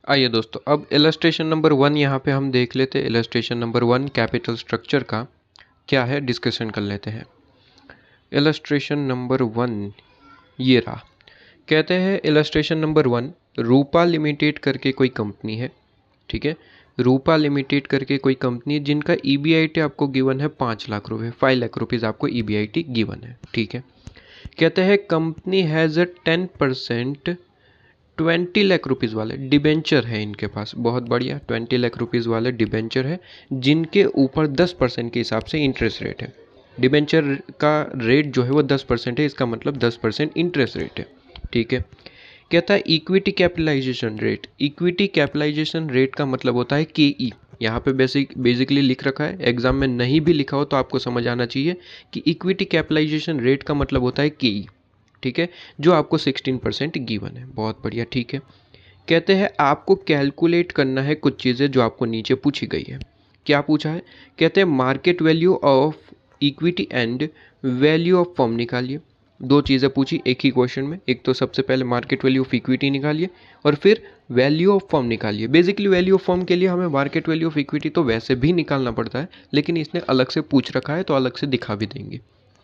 आइए दोस्तों, अब इलस्ट्रेशन नंबर 1 यहाँ पे हम देख लेते हैं। इलस्ट्रेशन नंबर 1 कैपिटल स्ट्रक्चर का क्या है डिस्कशन कर लेते हैं। इलस्ट्रेशन नंबर 1 ये रहा। कहते हैं इलस्ट्रेशन नंबर 1, रूपा लिमिटेड करके कोई कंपनी है। ठीक है, रूपा लिमिटेड करके कोई कंपनी है जिनका EBIT आपको गिवन है 5 लाख रुपये, 5 लाख रुपीज़ आपको EBIT गिवन है। ठीक है, कहते हैं company has a 10% 20 lakh rupees वाले डिबेंचर है इनके पास। बहुत बढ़िया, 20 लाख रुपीज़ वाले डिबेंचर है जिनके ऊपर 10% के हिसाब से इंटरेस्ट रेट है। डिबेंचर का रेट जो है वो 10% है, इसका मतलब 10% इंटरेस्ट रेट है। ठीक है, कहता है equity capitalization rate. Equity capitalization rate का मतलब होता है KE। यहाँ पे बेसिकली लिख रखा है, एग्जाम में नहीं भी लिखा हो तो आपको समझ आना चाहिए कि इक्विटी कैपिटलाइजेशन रेट का मतलब होता है KE। ठीक है, जो आपको 16% गिवन है। बहुत बढ़िया। ठीक है, कहते हैं आपको कैलकुलेट करना है कुछ चीज़ें जो आपको नीचे पूछी गई है। क्या पूछा है? कहते हैं market value of equity and value of firm निकालिए। दो चीज़ें पूछी एक ही क्वेश्चन में। एक तो सबसे पहले मार्केट वैल्यू ऑफ इक्विटी निकालिए और फिर वैल्यू ऑफ फर्म निकालिए। बेसिकली वैल्यू ऑफ फर्म के लिए हमें मार्केट वैल्यू ऑफ इक्विटी तो वैसे भी निकालना पड़ता है, लेकिन इसने अलग से पूछ रखा है तो अलग से दिखा भी देंगे।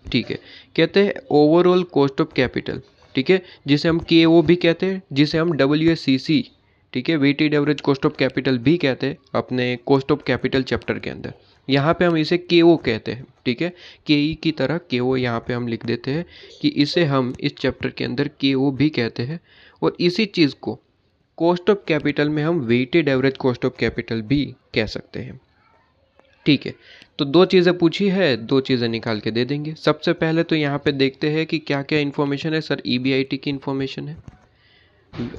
ठीक है, कहते हैं ओवरऑल कॉस्ट ऑफ कैपिटल। ठीक है, जिसे हम KO भी कहते हैं, जिसे हम WACC, ठीक है, weighted average cost of capital भी कहते हैं अपने कॉस्ट ऑफ कैपिटल चैप्टर के अंदर। यहाँ पे हम इसे KO कहते हैं। ठीक है, KE की तरह KO यहाँ पे हम लिख देते हैं कि इसे हम इस चैप्टर के अंदर KO भी कहते हैं। और इसी चीज़ को कॉस्ट ऑफ कैपिटल में हम weighted average cost of capital भी कह सकते हैं। ठीक है, तो दो चीज़ें पूछी है, दो चीज़ें निकाल के दे देंगे। सबसे पहले तो यहाँ पे देखते हैं कि क्या क्या इन्फॉर्मेशन है। सर EBIT की इन्फॉर्मेशन है,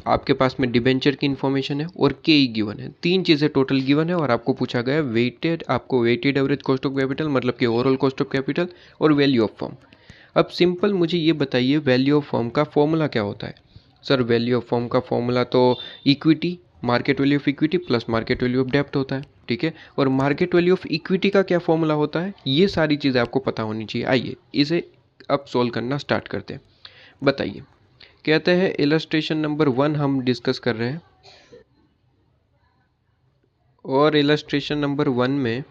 आपके पास में डिबेंचर की इन्फॉर्मेशन है और KE गिवन है। तीन चीज़ें टोटल गिवन है और आपको पूछा गया है आपको weighted average cost of capital मतलब कि ओवरऑल कॉस्ट ऑफ कैपिटल और वैल्यू ऑफ फर्म। अब सिंपल मुझे ये बताइए वैल्यू ऑफ फर्म का फॉर्मूला क्या होता है। सर वैल्यू ऑफ फर्म का फॉर्मूला तो equity, market value of equity plus market value of डेब्ट होता है। ठीक है, और मार्केट वैल्यू ऑफ इक्विटी का क्या फॉर्मूला होता है, ये सारी चीज़ें आपको पता होनी चाहिए। आइए इसे अब सोल्व करना स्टार्ट करते हैं। बताइए, कहते हैं इलस्ट्रेशन नंबर 1 हम डिस्कस कर रहे हैं और इलस्ट्रेशन नंबर 1 में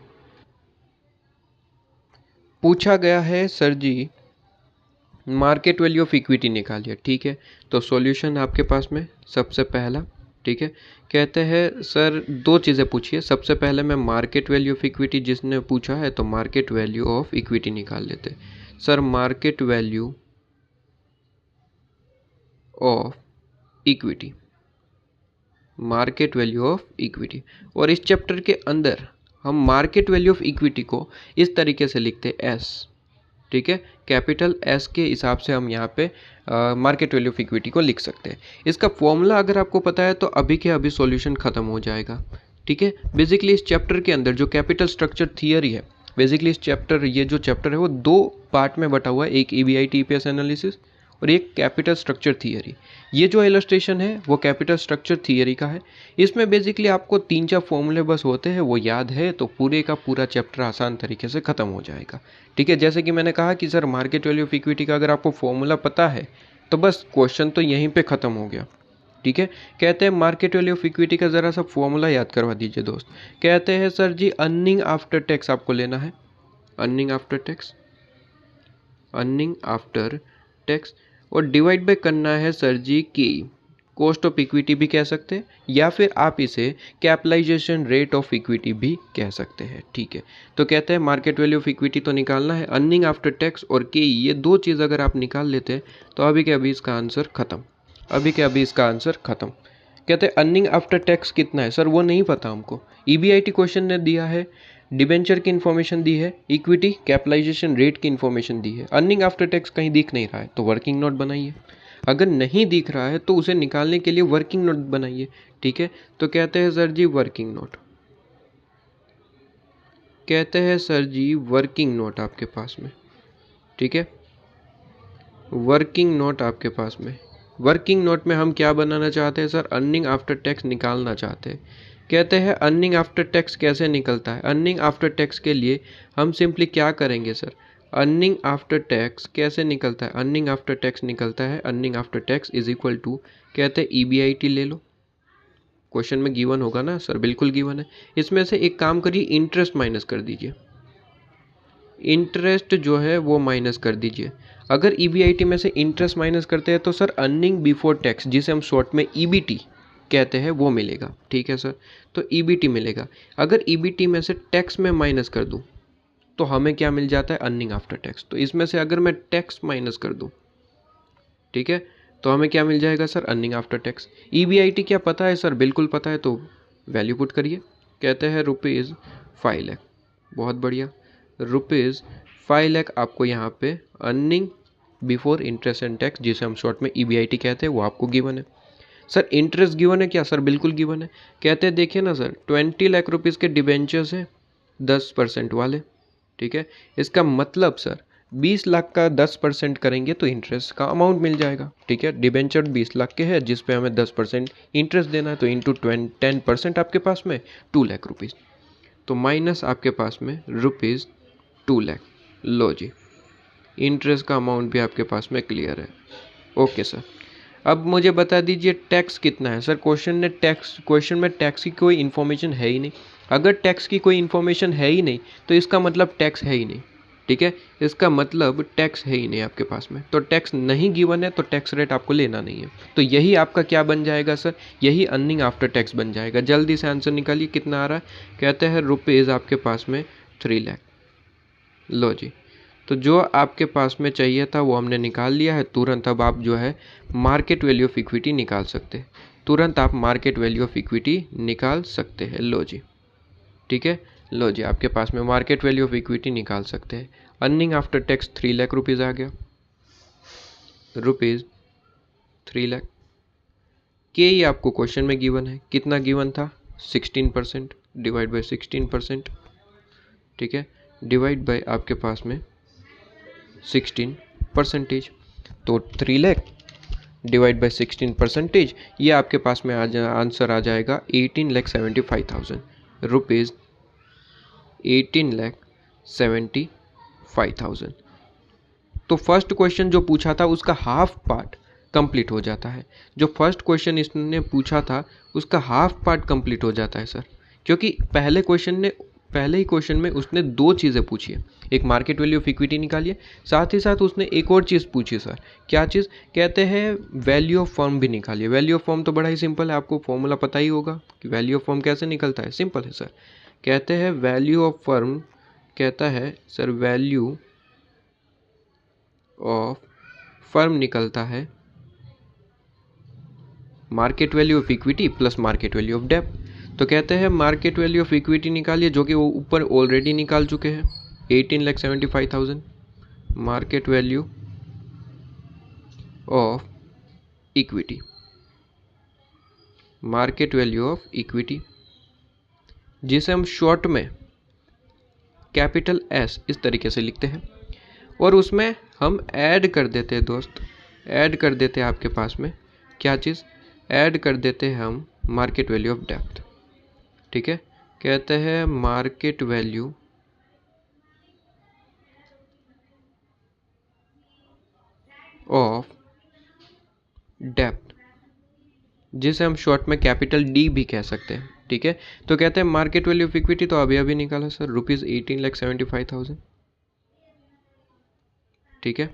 पूछा गया है sir ji market value of equity निकालिए। ठीक है, तो सॉल्यूशन आपके पास में सबसे पहला। ठीक है, कहते हैं सर दो चीज़ें पूछिए। सबसे पहले मैं मार्केट वैल्यू ऑफ इक्विटी जिसने पूछा है तो मार्केट वैल्यू ऑफ इक्विटी निकाल लेते। Sir market value of equity, market value of equity, और इस चैप्टर के अंदर हम मार्केट वैल्यू ऑफ इक्विटी को इस तरीके से लिखते S। ठीक है, कैपिटल S के हिसाब से हम यहाँ पे मार्केट वैल्यू ऑफ इक्विटी को लिख सकते हैं। इसका फॉर्मूला अगर आपको पता है तो अभी के अभी सॉल्यूशन खत्म हो जाएगा। ठीक है, बेसिकली इस चैप्टर के अंदर जो कैपिटल स्ट्रक्चर थियरी है, बेसिकली इस चैप्टर ये जो चैप्टर है वो दो पार्ट में बटा हुआ है, एक EBIT EPS एनालिसिस और एक कैपिटल स्ट्रक्चर थियरी। ये जो इलस्ट्रेशन है वो कैपिटल स्ट्रक्चर थियरी का है। इसमें बेसिकली आपको 3-4 फॉर्मूले बस होते हैं, वो याद है तो पूरे का पूरा चैप्टर आसान तरीके से ख़त्म हो जाएगा। ठीक है, जैसे कि मैंने कहा कि sir market value of equity का अगर आपको फॉर्मूला पता है तो बस क्वेश्चन तो यहीं पे ख़त्म हो गया। ठीक है, कहते हैं मार्केट वैल्यू ऑफ इक्विटी का ज़रा सा फॉर्मूला याद करवा दीजिए दोस्त। कहते हैं सर जी अर्निंग आफ्टर टैक्स आपको लेना है, earning after tax, earning after tax, और डिवाइड बाय करना है सर जी की कॉस्ट ऑफ इक्विटी भी कह सकते हैं या फिर आप इसे कैपिटलाइजेशन रेट ऑफ इक्विटी भी कह सकते हैं। ठीक है, तो कहते हैं मार्केट वैल्यू ऑफ इक्विटी तो निकालना है, अर्निंग आफ्टर टैक्स और KE, ये दो चीज़ अगर आप निकाल लेते हैं तो अभी के अभी इसका आंसर खत्म, अभी के अभी इसका आंसर खत्म। कहते हैं अर्निंग आफ्टर टैक्स कितना है, सर वो नहीं पता हमको। EBIT क्वेश्चन ने दिया है, डिबेंचर की इन्फॉर्मेशन दी है, इक्विटी कैपिटलाइजेशन रेट की इन्फॉर्मेशन दी है, अर्निंग आफ्टर टैक्स कहीं दिख नहीं रहा है तो वर्किंग नोट बनाइए। अगर नहीं दिख रहा है तो उसे निकालने के लिए वर्किंग नोट बनाइए। ठीक है, तो कहते हैं सर जी वर्किंग नोट, कहते हैं सर जी वर्किंग नोट आपके पास में। ठीक है, वर्किंग नोट आपके पास में, वर्किंग नोट में हम क्या बनाना चाहते हैं सर, अर्निंग आफ्टर टैक्स निकालना चाहते हैं। कहते हैं अर्निंग आफ्टर टैक्स कैसे निकलता है। अर्निंग आफ्टर टैक्स के लिए हम सिंपली क्या करेंगे सर, अर्निंग आफ्टर टैक्स कैसे निकलता है, अर्निंग आफ्टर टैक्स निकलता है, earning after tax is equal to, कहते हैं EBIT ले लो, क्वेश्चन में गिवन होगा ना सर, बिल्कुल गिवन है। इसमें से एक काम करिए, इंटरेस्ट माइनस कर दीजिए, इंटरेस्ट जो है वो माइनस कर दीजिए। अगर ईबीआईटी में से इंटरेस्ट माइनस करते हैं तो सर अर्निंग बिफोर टैक्स, जिसे हम शॉर्ट में ईबीटी कहते हैं, वो मिलेगा। ठीक है सर, तो ईबीटी मिलेगा। अगर ईबीटी में से टैक्स में माइनस कर दूं तो हमें क्या मिल जाता है, अर्निंग आफ्टर टैक्स। तो इसमें से अगर मैं टैक्स माइनस कर दूं, ठीक है, तो हमें क्या मिल जाएगा sir, earning after tax. EBIT क्या पता है सर, बिल्कुल पता है, तो वैल्यू पुट करिए। कहते हैं ₹5 लाख, बहुत बढ़िया, ₹5 लाख आपको यहाँ पे earning before interest and tax, जिसे हम शॉर्ट में ईबीआईटी कहते हैं, वो आपको गिवन है। सर इंटरेस्ट गिवन है क्या, सर बिल्कुल गिवन है। कहते हैं देखिए ना सर, 20 लाख रुपीज़ के डिबेंचर्स हैं 10% वाले, ठीक है। इसका मतलब सर 20 लाख का 10% करेंगे तो इंटरेस्ट का अमाउंट मिल जाएगा, ठीक है। डिबेंचर 20 लाख के है जिस पे हमें 10% इंटरेस्ट देना है, तो इंटू 10% आपके पास में 2 लाख रुपीज़, तो माइनस आपके पास में ₹2 लाख। लो जी, इंटरेस्ट का अमाउंट भी आपके पास में क्लियर है। ओके सर, अब मुझे बता दीजिए टैक्स कितना है। सर क्वेश्चन में टैक्स की कोई इन्फॉर्मेशन है ही नहीं। अगर टैक्स की कोई इन्फॉर्मेशन है ही नहीं तो इसका मतलब टैक्स है ही नहीं, ठीक है। इसका मतलब टैक्स है ही नहीं आपके पास में, तो टैक्स नहीं गिवन है तो टैक्स रेट आपको लेना नहीं है। तो यही आपका क्या बन जाएगा सर, यही अर्निंग आफ्टर टैक्स बन जाएगा। जल्दी से आंसर निकालिए, कितना आ रहा है। कहते हैं रुपीज़ आपके पास में 3 लाख। लो जी, तो जो आपके पास में चाहिए था वो हमने निकाल लिया है तुरंत। अब आप जो है मार्केट वैल्यू ऑफ इक्विटी निकाल सकते हैं, तुरंत आप मार्केट वैल्यू ऑफ इक्विटी निकाल सकते हैं। लो जी, ठीक है, लो जी, आपके पास में मार्केट वैल्यू ऑफ इक्विटी निकाल सकते हैं। Earning after tax 3 lakh rupees आ गया, ₹3 लाख। के ही आपको क्वेश्चन में गिवन है, कितना गिवन था, 16%, डिवाइड बाई 16%, ठीक है, डिवाइड बाई आपके पास में 16%, तो 3 लाख डिवाइड बाई 16%, ये आपके पास में आंसर आ जाएगा 18,75,000 रुपीज़, 18,75,000। तो फर्स्ट क्वेश्चन जो पूछा था उसका हाफ पार्ट कंप्लीट हो जाता है। जो फर्स्ट क्वेश्चन इसने पूछा था उसका हाफ पार्ट कंप्लीट हो जाता है सर, क्योंकि पहले ही क्वेश्चन में उसने 2 चीज़ें पूछी है, एक मार्केट वैल्यू ऑफ इक्विटी निकालिए, साथ ही साथ उसने एक और चीज़ पूछी सर। क्या चीज़, कहते हैं वैल्यू ऑफ फर्म भी निकालिए। वैल्यू ऑफ फर्म तो बड़ा ही सिंपल है, आपको फॉर्मूला पता ही होगा कि वैल्यू ऑफ फर्म कैसे निकलता है, सिंपल है सर। कहते हैं वैल्यू ऑफ फर्म, कहता है सर वैल्यू ऑफ फर्म निकलता है market value of equity plus market value of डेब्ट। तो कहते हैं मार्केट वैल्यू ऑफ इक्विटी निकालिए, जो कि वो ऊपर ऑलरेडी निकाल चुके हैं, 18,75,000। Market value of equity, market value of equity, जिसे हम शॉर्ट में कैपिटल एस इस तरीके से लिखते हैं, और उसमें हम ऐड कर देते हैं दोस्त, ऐड कर देते हैं आपके पास में क्या चीज़, ऐड कर देते हैं हम मार्केट वैल्यू ऑफ डेब्ट, ठीक है। कहते हैं मार्केट वैल्यू ऑफ डेब्ट, जिसे हम शॉर्ट में कैपिटल डी भी कह सकते हैं, ठीक है। तो कहते हैं मार्केट वैल्यू ऑफ इक्विटी, तो अभी निकाला सर, ₹18,75,000, ठीक है।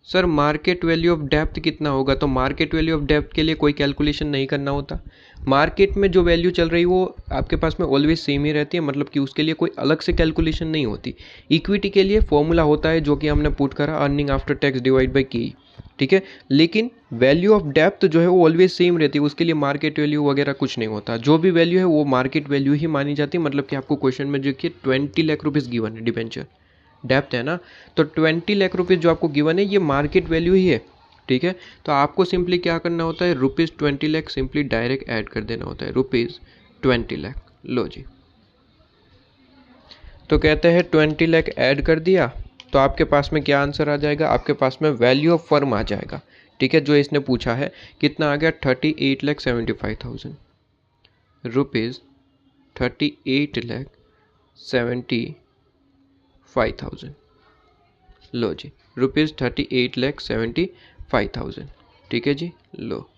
Sir market value of depth कितना होगा, तो मार्केट वैल्यू ऑफ डेप्थ के लिए कोई कैलकुलेशन नहीं करना होता। मार्केट में जो वैल्यू चल रही है वो आपके पास में ऑलवेज सेम ही रहती है, मतलब कि उसके लिए कोई अलग से कैलकुलेशन नहीं होती। इक्विटी के लिए फॉर्मूला होता है जो कि हमने पुट करा, earning after tax divide by के, ठीक है। लेकिन वैल्यू ऑफ डेप्थ जो है वो ऑलवेज सेम रहती है, उसके लिए मार्केट वैल्यू वगैरह कुछ नहीं होता। जो भी वैल्यू है वो मार्केट वैल्यू ही मानी जाती है। मतलब कि आपको क्वेश्चन में जो कि 20 लाख रुपीज़ गिवन है, डिबेंचर डेप्थ है ना, तो 20 लाख रुपीज़ जो आपको गिवन है ये मार्केट वैल्यू ही है, ठीक है। तो आपको सिंपली क्या करना होता है, ₹20 लाख सिंपली डायरेक्ट ऐड कर देना होता है, ₹20 लाख। लो जी, तो कहते हैं 20 लाख ऐड कर दिया, तो आपके पास में क्या आंसर आ जाएगा, आपके पास में वैल्यू ऑफ फर्म आ जाएगा, ठीक है। जो इसने पूछा है कितना आ गया, 38,75,000 रुपीज़, 38,75,000। लो जी, ₹38,75,000, ठीक है जी। लो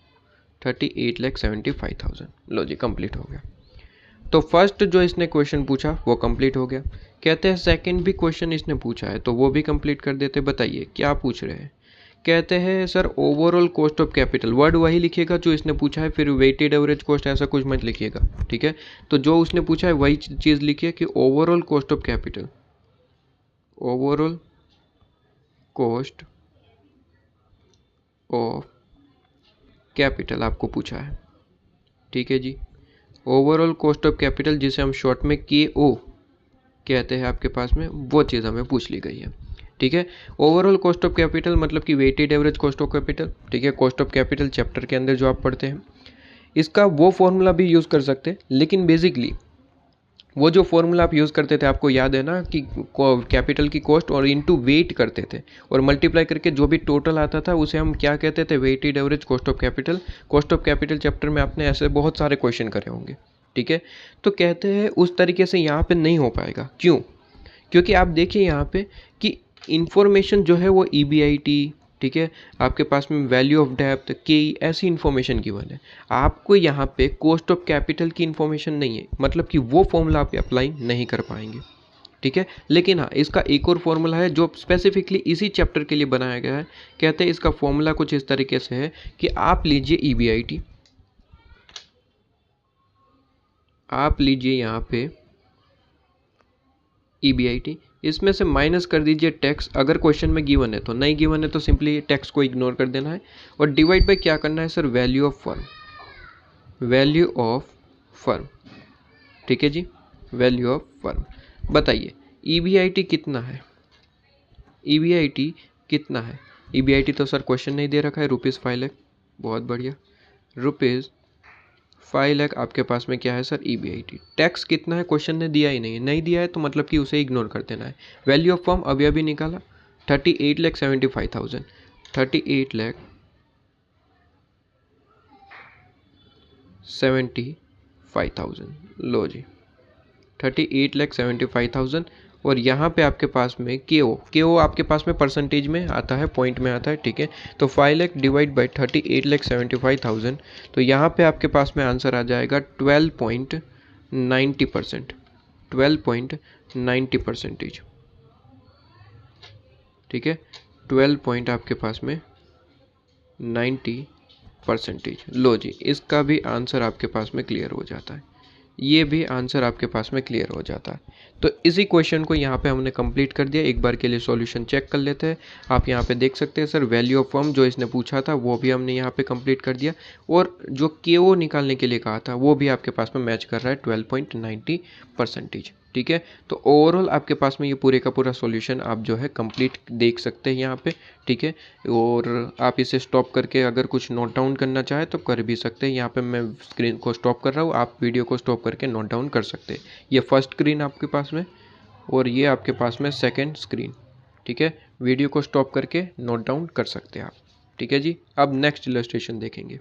38,75,000। लो जी, कंप्लीट हो गया। तो फर्स्ट जो इसने क्वेश्चन पूछा वो कंप्लीट हो गया। कहते हैं सेकंड भी क्वेश्चन इसने पूछा है तो वो भी कंप्लीट कर देते। बताइए क्या पूछ रहे हैं। कहते हैं sir overall cost of capital, word वही लिखिएगा जो इसने पूछा है, फिर वेटेड एवरेज कॉस्ट ऐसा कुछ मत लिखिएगा, ठीक है। तो जो उसने पूछा है वही चीज़ लिखिए कि overall cost of capital, overall cost of capital आपको पूछा है, ठीक है जी। ओवरऑल कॉस्ट ऑफ कैपिटल जिसे हम शॉर्ट में KO कहते हैं आपके पास में, वो चीज़ हमें पूछ ली गई है, ठीक है। ओवरऑल कॉस्ट ऑफ कैपिटल मतलब कि weighted average cost of capital, ठीक है। कॉस्ट ऑफ कैपिटल चैप्टर के अंदर जो आप पढ़ते हैं, इसका वो फॉर्मूला भी यूज़ कर सकते हैं, लेकिन बेसिकली वो जो फॉर्मूला आप यूज़ करते थे आपको याद है ना कि कैपिटल की कॉस्ट और इनटू वेट करते थे और मल्टीप्लाई करके जो भी टोटल आता था उसे हम क्या कहते थे, weighted average cost of capital. Cost of capital chapter में आपने ऐसे बहुत सारे क्वेश्चन करे होंगे, ठीक है। तो कहते हैं उस तरीके से यहाँ पे नहीं हो पाएगा। क्यों? क्योंकि आप देखिए यहाँ पे कि इन्फॉर्मेशन जो है वो EBIT, ठीक है, आपके पास में वैल्यू ऑफ डेप्थ के ऐसी इन्फॉर्मेशन गिवन है। आपको यहाँ पे कॉस्ट ऑफ कैपिटल की इन्फॉर्मेशन नहीं है, मतलब कि वो फॉर्मूला आप अप्लाई नहीं कर पाएंगे, ठीक है। लेकिन हाँ, इसका एक और फॉर्मूला है जो स्पेसिफिकली इसी चैप्टर के लिए बनाया गया है। कहते हैं इसका फॉर्मूला कुछ इस तरीके से है कि आप लीजिए EBIT, आप लीजिए यहाँ पे EBIT, इसमें से माइनस कर दीजिए टैक्स, अगर क्वेश्चन में गिवन है तो, नहीं गिवन है तो सिंपली टैक्स को इग्नोर कर देना है, और डिवाइड बाय क्या करना है sir, value of firm, value of firm, ठीक है जी, वैल्यू ऑफ फर्म। बताइए EBIT कितना है, EBIT कितना है। EBIT तो सर क्वेश्चन नहीं दे रखा है, ₹5 लाख, बहुत बढ़िया, ₹5 लाख आपके पास में क्या है सर, EBIT। टैक्स कितना है क्वेश्चन ने दिया ही नहीं है, नहीं दिया है तो मतलब कि उसे इग्नोर कर देना है। वैल्यू ऑफ फर्म अभी अभी निकाला 38,75,000, 38,75,000। लो जी 38,75,000, और यहाँ पे आपके पास में KO आपके पास में परसेंटेज में आता है, पॉइंट में आता है, ठीक है। तो 5 लाख डिवाइड बाई 38,75,000, तो यहाँ पे आपके पास में आंसर आ जाएगा 12.90%, 12.90%, ठीक है, 12 पॉइंट आपके पास में 90%। लो जी, इसका भी आंसर आपके पास में क्लियर हो जाता है, ये भी आंसर आपके पास में क्लियर हो जाता है। तो इसी क्वेश्चन को यहाँ पे हमने कंप्लीट कर दिया। एक बार के लिए सॉल्यूशन चेक कर लेते हैं। आप यहाँ पे देख सकते हैं सर, वैल्यू ऑफ फर्म जो इसने पूछा था वो भी हमने यहाँ पे कंप्लीट कर दिया, और जो KO निकालने के लिए कहा था वो भी आपके पास में मैच कर रहा है 12.90%, ठीक है। तो ओवरऑल आपके पास में ये पूरे का पूरा सॉल्यूशन आप जो है कंप्लीट देख सकते हैं यहाँ पे, ठीक है। और आप इसे स्टॉप करके अगर कुछ नोट डाउन करना चाहे तो कर भी सकते हैं। यहाँ पे मैं स्क्रीन को स्टॉप कर रहा हूँ, आप वीडियो को स्टॉप करके नोट डाउन कर सकते हैं। ये फर्स्ट स्क्रीन आपके पास में, और ये आपके पास में सेकेंड स्क्रीन, ठीक है। वीडियो को स्टॉप करके नोट डाउन कर सकते हैं आप, ठीक है जी। अब नेक्स्ट इलस्ट्रेशन देखेंगे।